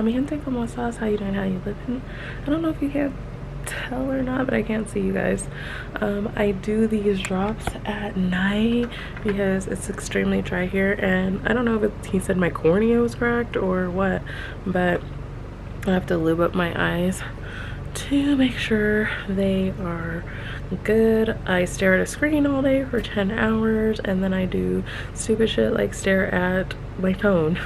Hola mi gente, ¿cómo estás? How you doing? How you living? I don't know if you can tell or not, but I can't see you guys. I do these drops at night because it's extremely dry here, and I don't know if he said my cornea was cracked or what, but I have to lube up my eyes to make sure they are good. I stare at a screen all day for 10 hours, and then I do stupid shit like stare at my phone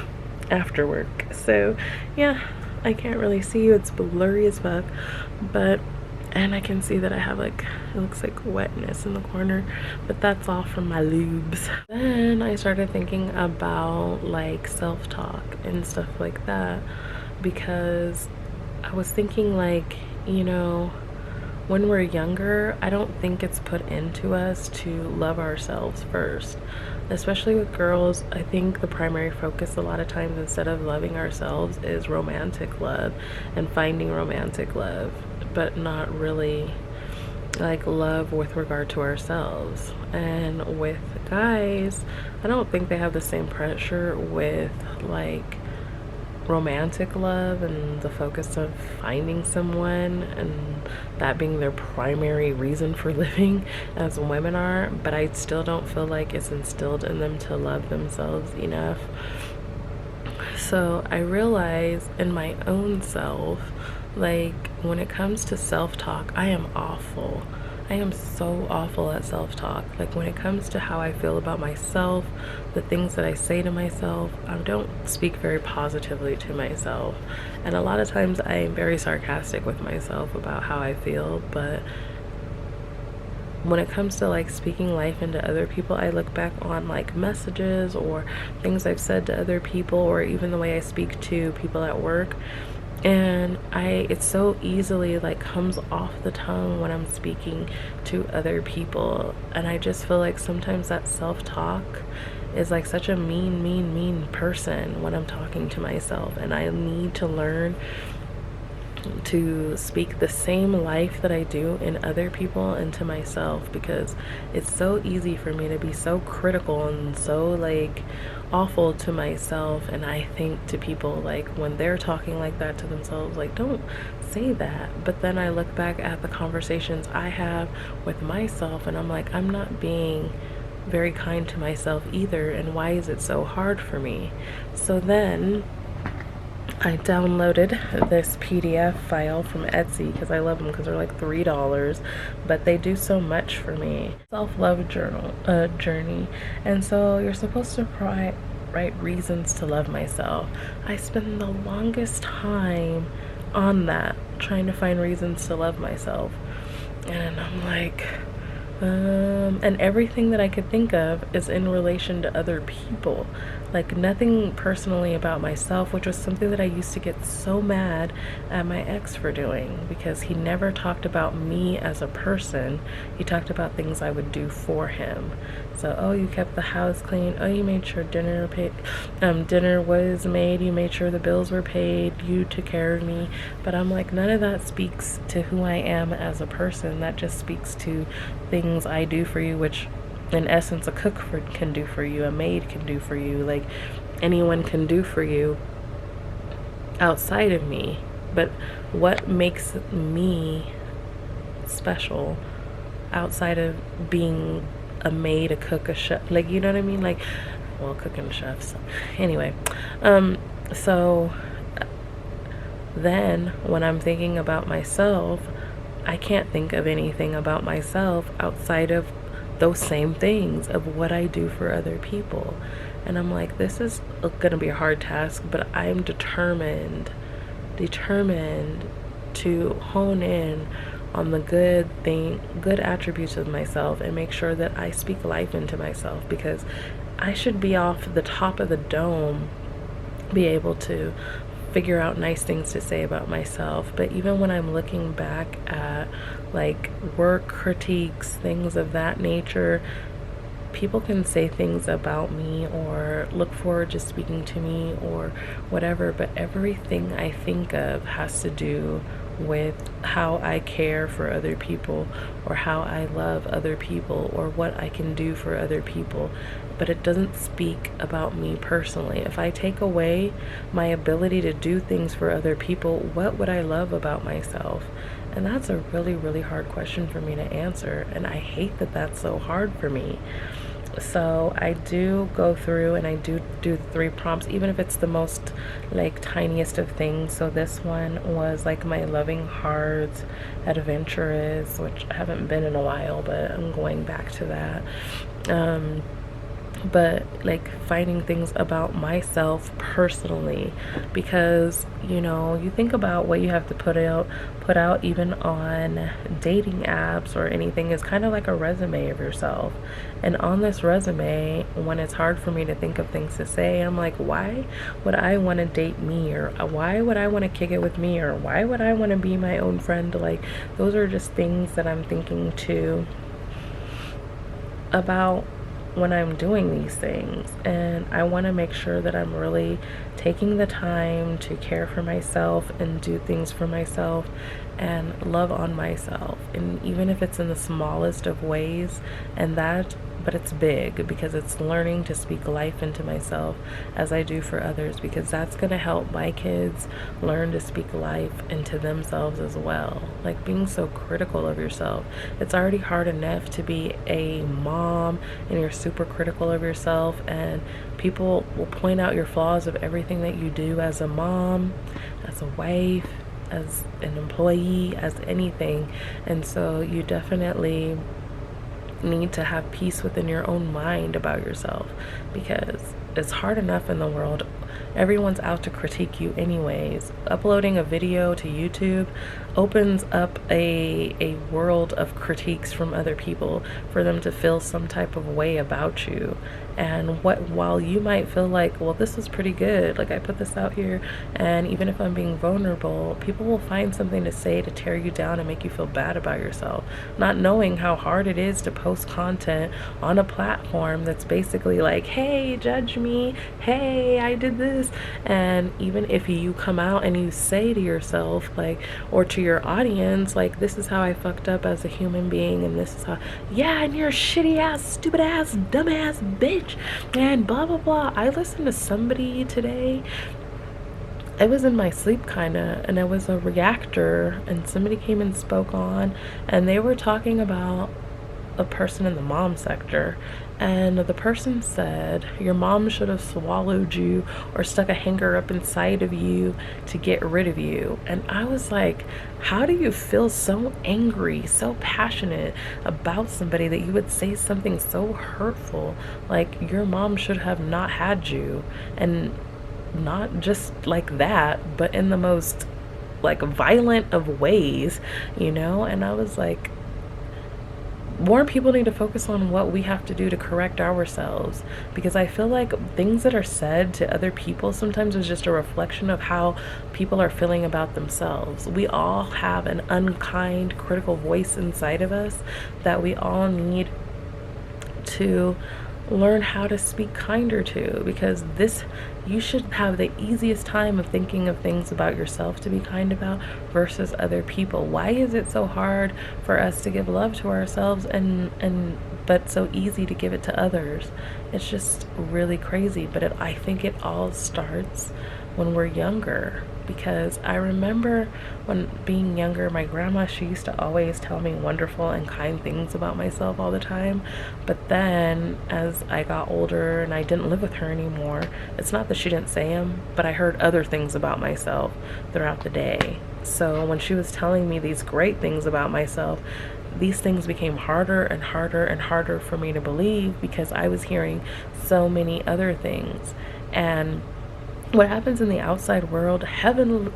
after work. So yeah, I can't really see you. It's blurry as fuck, but and I can see that I have like, it looks like wetness in the corner, but that's all from my lubes. Then I started thinking about like self-talk and stuff like that, because I was thinking like, you know, when we're younger, I don't think it's put into us to love ourselves first. Especially with girls, I think the primary focus a lot of times, instead of loving ourselves, is romantic love and finding romantic love, but not really like love with regard to ourselves. And with guys, I don't think they have the same pressure with like romantic love and the focus of finding someone and that being their primary reason for living as women are, but I still don't feel like it's instilled in them to love themselves enough. So I realize in my own self, like when it comes to self-talk, I am awful. I am so awful at self-talk. Like when it comes to how I feel about myself, the things that I say to myself, I don't speak very positively to myself. And a lot of times I am very sarcastic with myself about how I feel, but when it comes to like speaking life into other people, I look back on like messages or things I've said to other people, or even the way I speak to people at work, and it so easily like comes off the tongue when I'm speaking to other people. And I just feel like sometimes that self-talk is like such a mean person when I'm talking to myself, and I need to learn to speak the same life that I do in other people into myself, because it's so easy for me to be so critical and so like awful to myself. And I think to people like when they're talking like that to themselves, like don't say that. But then I look back at the conversations I have with myself and I'm like, I'm not being very kind to myself either, and why is it so hard for me? So then I downloaded this PDF file from Etsy because I love them, because they're like $3, but they do so much for me. Self-love journey. And so you're supposed to write reasons to love myself. I spend the longest time on that, trying to find reasons to love myself. And I'm like, and everything that I could think of is in relation to other people, like nothing personally about myself, which was something that I used to get so mad at my ex for doing, because he never talked about me as a person. He talked about things I would do for him. So, oh, you kept the house clean. Oh, you made sure dinner was made. You made sure the bills were paid. You took care of me. But I'm like, none of that speaks to who I am as a person. That just speaks to things I do for you, which in essence a cook can do for you, a maid can do for you, like anyone can do for you outside of me. But what makes me special outside of being a maid, a cook, a chef, like, you know what I mean? Like, well, cooking chefs anyway. So then when I'm thinking about myself, I can't think of anything about myself outside of those same things of what I do for other people. And I'm like, this is gonna be a hard task, but I'm determined to hone in on the good attributes of myself and make sure that I speak life into myself, because I should be off the top of the dome, be able to figure out nice things to say about myself. But even when I'm looking back at like work critiques, things of that nature, people can say things about me or look forward to speaking to me or whatever, but everything I think of has to do with how I care for other people, or how I love other people, or what I can do for other people. But it doesn't speak about me personally. If I take away my ability to do things for other people, what would I love about myself? And that's a really, really hard question for me to answer. And I hate that that's so hard for me. So I do go through and I do the 3 prompts, even if it's the most like tiniest of things. So this one was like my loving heart, adventurous, which I haven't been in a while, but I'm going back to that. But like finding things about myself personally, because you think about what you have to put out even on dating apps or anything is kind of like a resume of yourself. And on this resume, when it's hard for me to think of things to say, I'm like, why would I want to date me, or why would I want to kick it with me, or why would I want to be my own friend? Like, those are just things that I'm thinking too about when I'm doing these things. And I want to make sure that I'm really taking the time to care for myself and do things for myself and love on myself, and even if it's in the smallest of ways. But it's big, because it's learning to speak life into myself as I do for others, because that's going to help my kids learn to speak life into themselves as well. Like, being so critical of yourself. It's already hard enough to be a mom and you're super critical of yourself, and people will point out your flaws of everything that you do as a mom, as a wife, as an employee, as anything. And so you definitely need to have peace within your own mind about yourself, because it's hard enough in the world. Everyone's out to critique you anyways. Uploading a video to YouTube opens up a world of critiques from other people for them to feel some type of way about you. And while you might feel like, well, this is pretty good, like I put this out here, and even if I'm being vulnerable, people will find something to say to tear you down and make you feel bad about yourself, not knowing how hard it is to post content on a platform that's basically like, hey, judge me, hey, I did this. And even if you come out and you say to yourself, like, or to your audience, like, this is how I fucked up as a human being, and this is how, yeah, and you're a shitty ass, stupid ass, dumb ass bitch, and blah blah blah. I listened to somebody today, I was in my sleep kinda, and I was a reactor, and somebody came and spoke on, and they were talking about a person in the mom sector, and the person said, your mom should have swallowed you or stuck a hanger up inside of you to get rid of you. And I was like, how do you feel so angry, so passionate about somebody that you would say something so hurtful? Like, your mom should have not had you, and not just like that, but in the most like violent of ways, And I was like, more people need to focus on what we have to do to correct ourselves, because I feel like things that are said to other people sometimes is just a reflection of how people are feeling about themselves. We all have an unkind, critical voice inside of us that we all need to learn how to speak kinder to, because you should have the easiest time of thinking of things about yourself to be kind about versus other people. Why is it so hard for us to give love to ourselves but so easy to give it to others? It's just really crazy. But I think it all starts when we're younger, because I remember when being younger, my grandma, she used to always tell me wonderful and kind things about myself all the time. But then as I got older and I didn't live with her anymore, it's not that she didn't say them, but I heard other things about myself throughout the day. So when she was telling me these great things about myself, these things became harder and harder and harder for me to believe, because I was hearing so many other things. And what happens in the outside world heavily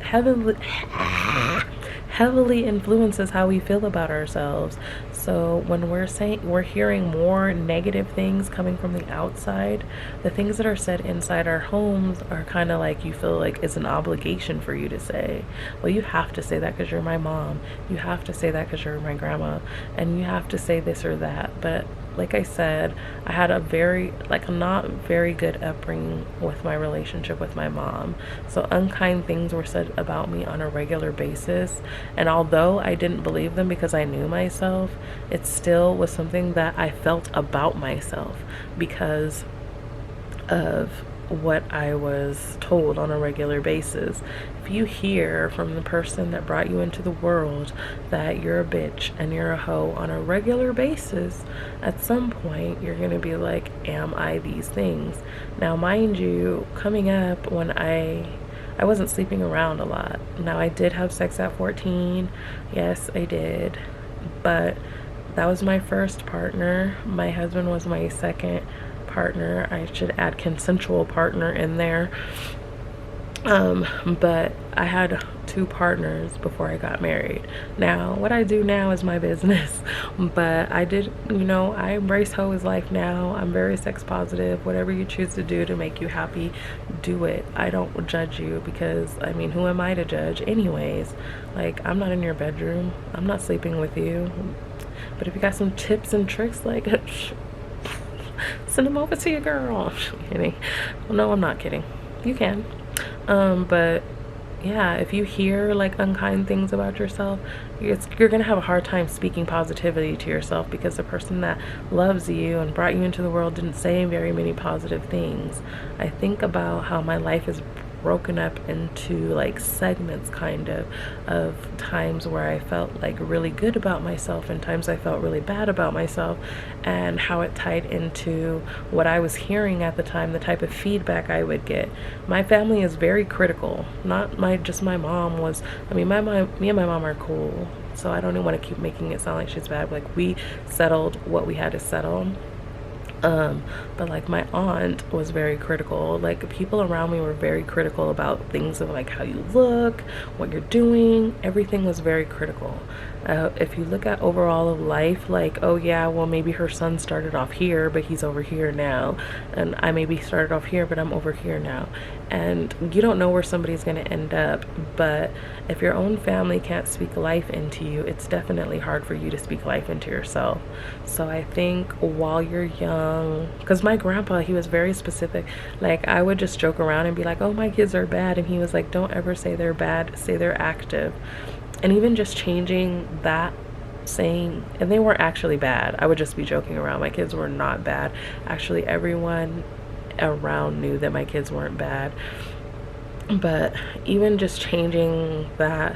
influences how we feel about ourselves. So when we're hearing more negative things coming from the outside, the things that are said inside our homes are kind of like, you feel like it's an obligation for you to say, well, you have to say that because you're my mom, you have to say that because you're my grandma, and you have to say this or that. But like I said, I had a very, like, a not very good upbringing with my relationship with my mom. So unkind things were said about me on a regular basis. And although I didn't believe them because I knew myself, it still was something that I felt about myself because of what I was told on a regular basis. If you hear from the person that brought you into the world that you're a bitch and you're a hoe on a regular basis, at some point you're going to be like, am I these things? Now, mind you, coming up, when I wasn't sleeping around a lot. Now, I did have sex at 14. Yes, I did. But that was my first partner. My husband was my second partner. I should add consensual partner in there. But I had 2 partners before I got married. Now, what I do now is my business, but I did, I embrace hoe is life now. I'm very sex positive. Whatever you choose to do to make you happy, do it. I don't judge you because, I mean, who am I to judge anyways? Like, I'm not in your bedroom. I'm not sleeping with you. But if you got some tips and tricks, like, send them over to your girl. I'm kidding. Well, no, I'm not kidding. You can. But yeah, if you hear like unkind things about yourself, you're gonna have a hard time speaking positivity to yourself because the person that loves you and brought you into the world didn't say very many positive things. I think about how my life is broken up into like segments kind of times where I felt like really good about myself and times I felt really bad about myself, and how it tied into what I was hearing at the time, the type of feedback I would get. My family is very critical. Not just my mom was, I mean, me and my mom are cool, so I don't even want to keep making it sound like she's bad. Like, we settled what we had to settle. But like my aunt was very critical. Like, people around me were very critical about things of like how you look, what you're doing. Everything was very critical. If you look at overall of life, like, oh yeah, well maybe her son started off here but he's over here now, and I maybe started off here but I'm over here now, and you don't know where somebody's going to end up. But if your own family can't speak life into you, it's definitely hard for you to speak life into yourself. So I think while you're young, because my grandpa, he was very specific. Like, I would just joke around and be like, oh, my kids are bad, and he was like, don't ever say they're bad, say they're active. And even just changing that, saying, and they weren't actually bad, I would just be joking around, my kids were not bad. Actually, everyone around knew that my kids weren't bad. But even just changing that,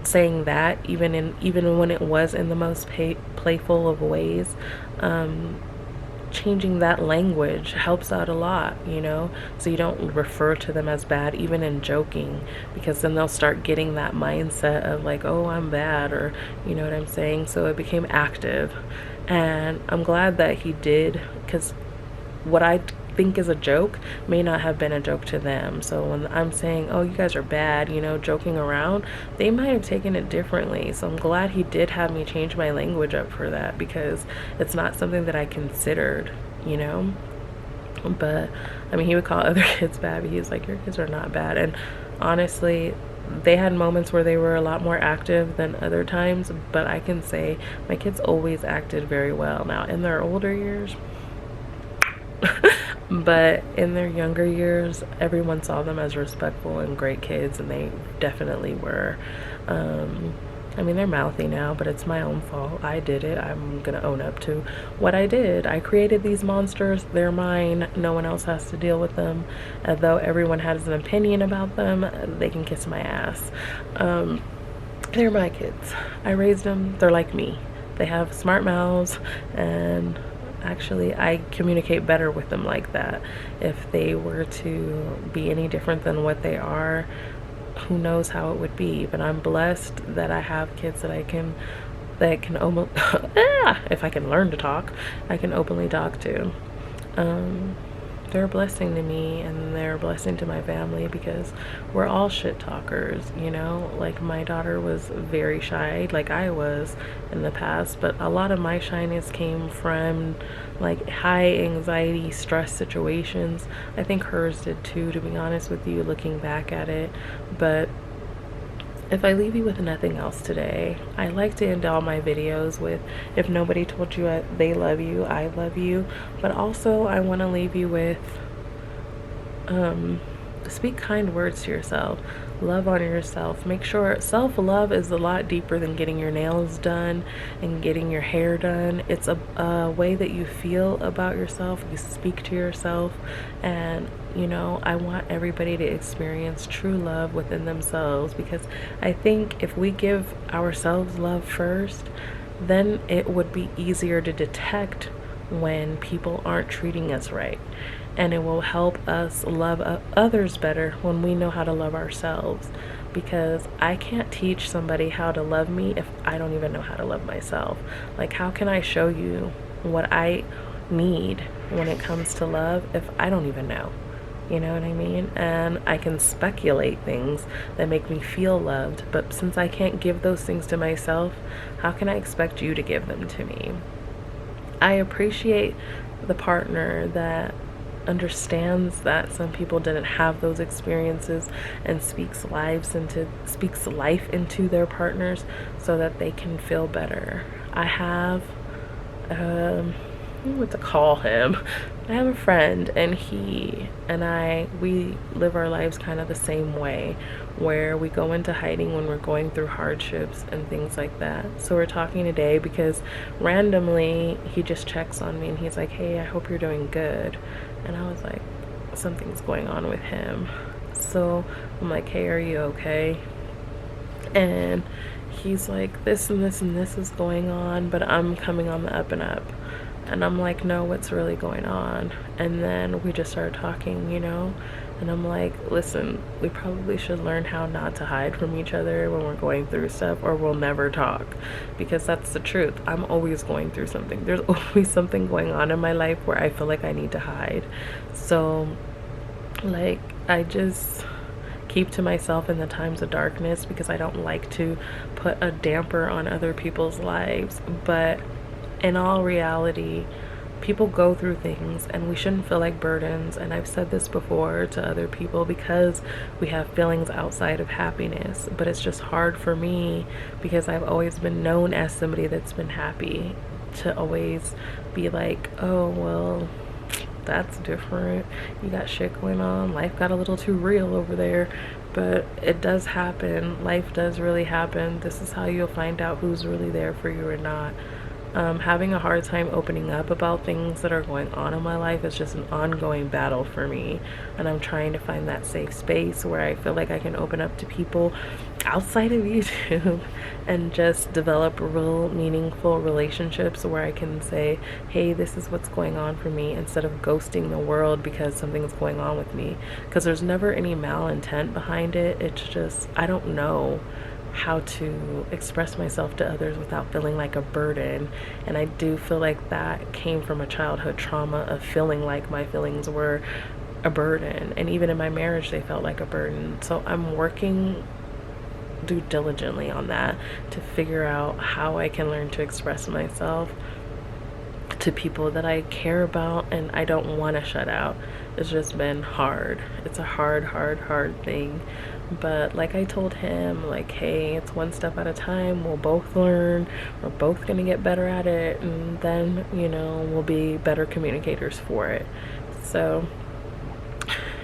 saying that, even when it was in the most playful of ways, changing that language helps out a lot, so you don't refer to them as bad even in joking, because then they'll start getting that mindset of like, oh, I'm bad, or you know what I'm saying. So it became active, and I'm glad that he did, because what I think is a joke may not have been a joke to them. So when I'm saying, oh, you guys are bad, joking around, they might have taken it differently. So I'm glad he did have me change my language up for that, because it's not something that I considered, But I mean, he would call other kids bad, but he's like, your kids are not bad. And honestly, they had moments where they were a lot more active than other times, but I can say my kids always acted very well. Now, in their older years, but in their younger years, everyone saw them as respectful and great kids, and they definitely were. I mean, they're mouthy now, but it's my own fault. I did it. I'm gonna own up to what I did. I created these monsters. They're mine. No one else has to deal with them. Although everyone has an opinion about them, they can kiss my ass. They're my kids. I raised them. They're like me. They have smart mouths, and actually I communicate better with them like that. If they were to be any different than what they are, who knows how it would be. But I'm blessed that I have kids that can almost if I can learn to talk, I can openly talk to. They're a blessing to me, and they're a blessing to my family, because we're all shit talkers, like my daughter was very shy, like I was in the past, but a lot of my shyness came from like high anxiety, stress situations. I think hers did too, to be honest with you, looking back at it. But if I leave you with nothing else today, I like to end all my videos with, if nobody told you they love you, I love you. But also I want to leave you with, speak kind words to yourself. Love on yourself. Make sure self-love is a lot deeper than getting your nails done and getting your hair done. It's a way that you feel about yourself. You speak to yourself. And you know, I want everybody to experience true love within themselves, because I think if we give ourselves love first, then it would be easier to detect when people aren't treating us right. And it will help us love others better when we know how to love ourselves. Because I can't teach somebody how to love me if I don't even know how to love myself. Like, how can I show you what I need when it comes to love if I don't even know? You know what I mean? And I can speculate things that make me feel loved, but since I can't give those things to myself, how can I expect you to give them to me? I appreciate the partner that understands that some people didn't have those experiences and speaks life into their partners so that they can feel better. I have what to call him. I have a friend, and he and we live our lives kind of the same way, where we go into hiding when we're going through hardships and things like that. So we're talking today because randomly he just checks on me and he's like, hey, I hope you're doing good. And I was like, something's going on with him. So I'm like, hey, are you okay? And he's like, this and this and this is going on, but I'm coming on the up and up. And I'm like, no, what's really going on? And then we just started talking, you know? And I'm like, listen, we probably should learn how not to hide from each other when we're going through stuff, or we'll never talk. Because that's the truth. I'm always going through something. There's always something going on in my life where I feel like I need to hide. So, like, I just keep to myself in the times of darkness because I don't like to put a damper on other people's lives. But in all reality, people go through things and we shouldn't feel like burdens. And I've said this before to other people, because we have feelings outside of happiness. But it's just hard for me because I've always been known as somebody that's been happy, to always be like, oh, well, that's different. You got shit going on. Life got a little too real over there. But it does happen. Life does really happen. This is how you'll find out who's really there for you or not. Having a hard time opening up about things that are going on in my life is just an ongoing battle for me, and I'm trying to find that safe space where I feel like I can open up to people outside of YouTube and just develop real meaningful relationships where I can say, hey, this is what's going on for me, instead of ghosting the world because something's going on with me, because there's never any malintent behind it. It's just, I don't know how to express myself to others without feeling like a burden. And I do feel like that came from a childhood trauma of feeling like my feelings were a burden, and even in my marriage they felt like a burden. So I'm working diligently on that to figure out how I can learn to express myself to people that I care about and I don't want to shut out. It's just been hard. It's a hard thing. But like I told him, like, hey, it's one step at a time. We'll both learn. We're both going to get better at it. And then, you know, we'll be better communicators for it. So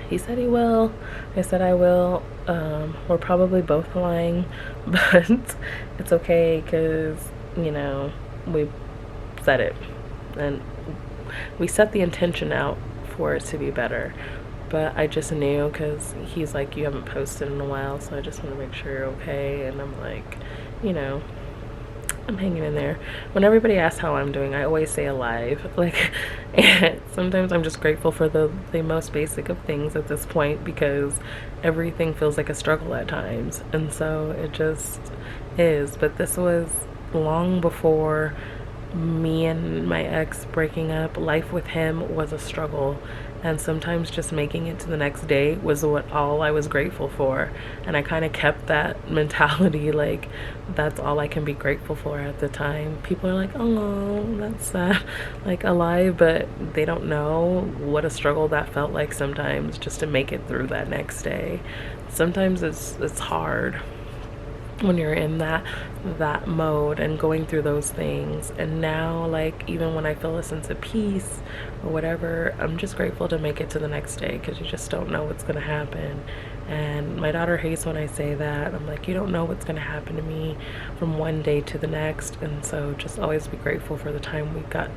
he said he will. I said I will. We're probably both lying. But it's okay because, you know, we said it. And we set the intention out for it to be better. But I just knew, because he's like, you haven't posted in a while, so I just want to make sure you're okay. And I'm like, you know, I'm hanging in there. When everybody asks how I'm doing, I always say alive. Like, and sometimes I'm just grateful for the most basic of things at this point, because everything feels like a struggle at times. And so it just is. But this was long before me and my ex breaking up. Life with him was a struggle, and sometimes just making it to the next day was all I was grateful for. And I kind of kept that mentality, like, that's all I can be grateful for at the time. People are like, oh, that's sad, like, alive, but they don't know what a struggle that felt like sometimes, just to make it through that next day. Sometimes it's hard. when you're in that mode and going through those things. And now, like, even when I feel a sense of peace or whatever, I'm just grateful to make it to the next day, because you just don't know what's gonna happen. And my daughter hates when I say that. I'm like, you don't know what's gonna happen to me from one day to the next. And so just always be grateful for the time we got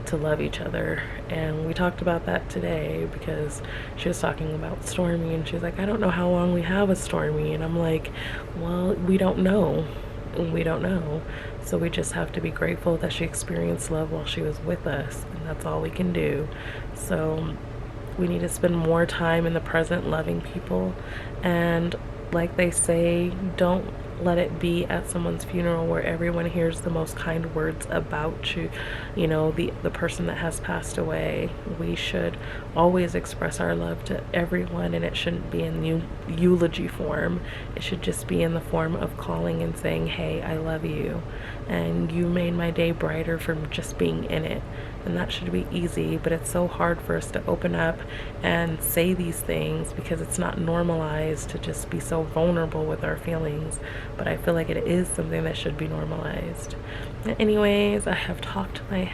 to love each other. And we talked about that today, because she was talking about Stormy, and she's like, I don't know how long we have a Stormy. And I'm like, well, we don't know. We don't know. So we just have to be grateful that she experienced love while she was with us, and that's all we can do. So we need to spend more time in the present loving people. And like they say, don't let it be at someone's funeral where everyone hears the most kind words about you, you know, the person that has passed away. We should always express our love to everyone, and it shouldn't be in eulogy form. It should just be in the form of calling and saying, hey, I love you, and you made my day brighter from just being in it. And that should be easy, but it's so hard for us to open up and say these things, because it's not normalized to just be so vulnerable with our feelings. But I feel like it is something that should be normalized. Anyways, I have talked my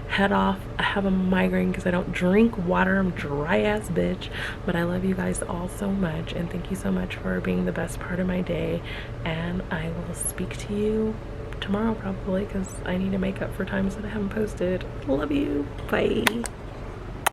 head off. I have a migraine because I don't drink water. I'm dry ass bitch. But I love you guys all so much, and thank you so much for being the best part of my day. And I will speak to you tomorrow probably, because I need to make up for times that I haven't posted. Love you. Bye.